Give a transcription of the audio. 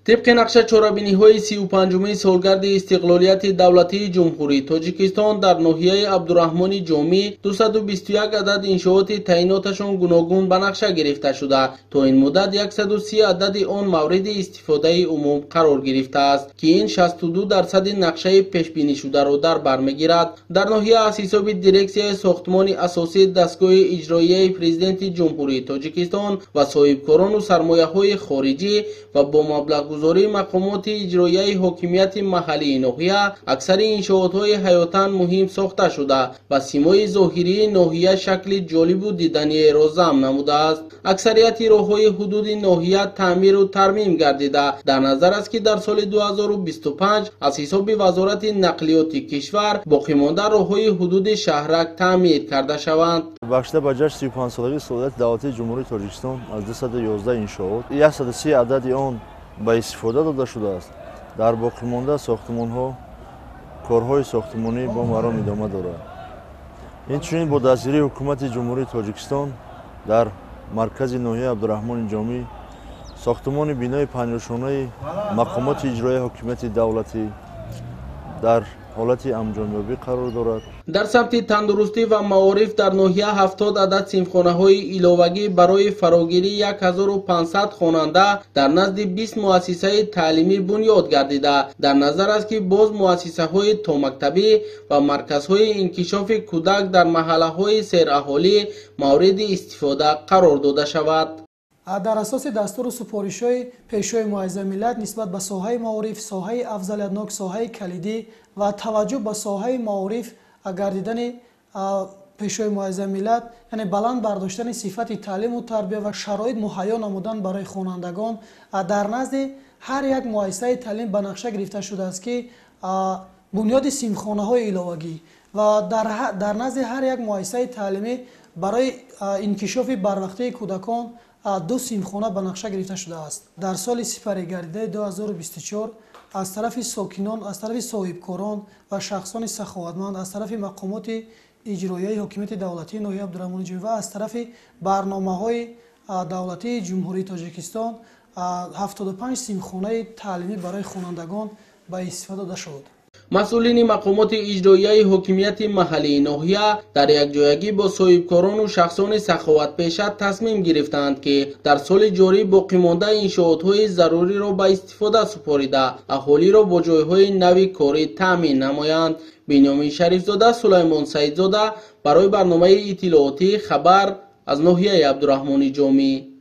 طبق نقشه چهاربینی‌های 35 سالگرد استقلالیت دولتی جمهوری تاجیکستان در ناحیه عبدالرحمن جامی 221 عدد انشاءات تعییناتشان گوناگون به نقشه گرفته شده. تا این مدت 130 عدد آن مورد استفاده عموم قرار گرفته است که این 62% نقشه پیش بینی شده را در بر میگیرد. در ناحیه از حساب دیرکسیای ساختمان اساسی دستگاه اجرایی پرزیدنت جمهوری تاجیکستان و صاحبکاران و سرمایه‌های خارجی و با مبلغ گزاری مقامات اجرایی حاکمیت محلی ناحیه اکثر انشاءات‌های حیاتاً مهم ساخته شده و سیمای ظاهری ناحیه شکل جالب و دیدنی را ضم نموده است. اکثریت راه‌های حدود ناحیه تعمیر و ترمیم گردیده. در نظر است که در سال 2025 از حساب وزارت نقلیات کشور باقی مانده راه‌های حدود شهرک تعمیر کرده شوند. بخشیده به جشن 35 سالگی سعادت دولتی جمهوری تاجیکستان از 211 انشاءات 130 عدد آن به استفاده داده شده است. در باقی مانده ساختمان‌ها کارهای ساختمانی با مرام ادامه دارد. اینچنین با دستیاری حکومت جمهوری تاجیکستان در مرکز ناحیه عبدالرحمن جامی ساختمان بینای پنجشانه مقامات اجرایی حکومت دولتی در حالت انجامیابی قرار دارد. در سمت تندرستی و معارف در ناحیه 70 عدد صنفخانه‌های علاوگی برای فراگیری 1500 خواننده در نزد 20 مؤسسه تعلیمی بنیاد گردیده. در نظر است که باز مؤسسه‌های تا مکتبی و مرکزهای انکشاف کودک در محله‌های سیراهالی مورد استفاده قرار داده شود. در اساس دستور و سفارش‌های پیشوای معظم ملت نسبت به ساحه معارف، ساحه افضلیتناک، ساحه کلیدی و توجه به ساحه معارف گردیدن پیشوای معظم ملت، یعنی بلند برداشتن صفت تعلیم و تربیت و شرایط مهیا نمودن برای خوانندگان در نزد هر یک مؤسسه تعلیم به نقشه گرفته شده است که بنیاد صنفخانه‌های علاوگی و در نزد هر یک مؤسسه تعلیمی برای انکشاف بروقته کودکان 2 صنفخانه به نقشه گرفته شده است. در سال سپری گردیده 2024 از طرف ساکنان، از طرف صاحبکاران و شخصان سخاوتمند، از طرف مقامات اجرایی حکومت دولتی ناحیه عبدالرحمن جامی و از طرف برنامه‌های دولتی جمهوری تاجیکستان 75 صنفخانه تعلیمی برای خوانندگان به استفاده داده شد. مسئولین مقامات اجرایی حاکمیت محلی ناحیه در یکجایگی با صاحبکاران و شخصان سخاوت پیشه تصمیم گرفتند که در سال جاری باقی مانده انشاءات‌های ضروری را به استفاده سپاریده اهالی را با جایهای نوی کاری تامین نمایند. بنیامین شریفزاده، سلیمان سعیدزاده برای برنامه اطلاعاتی خبر از ناحیه عبدالرحمن جامی.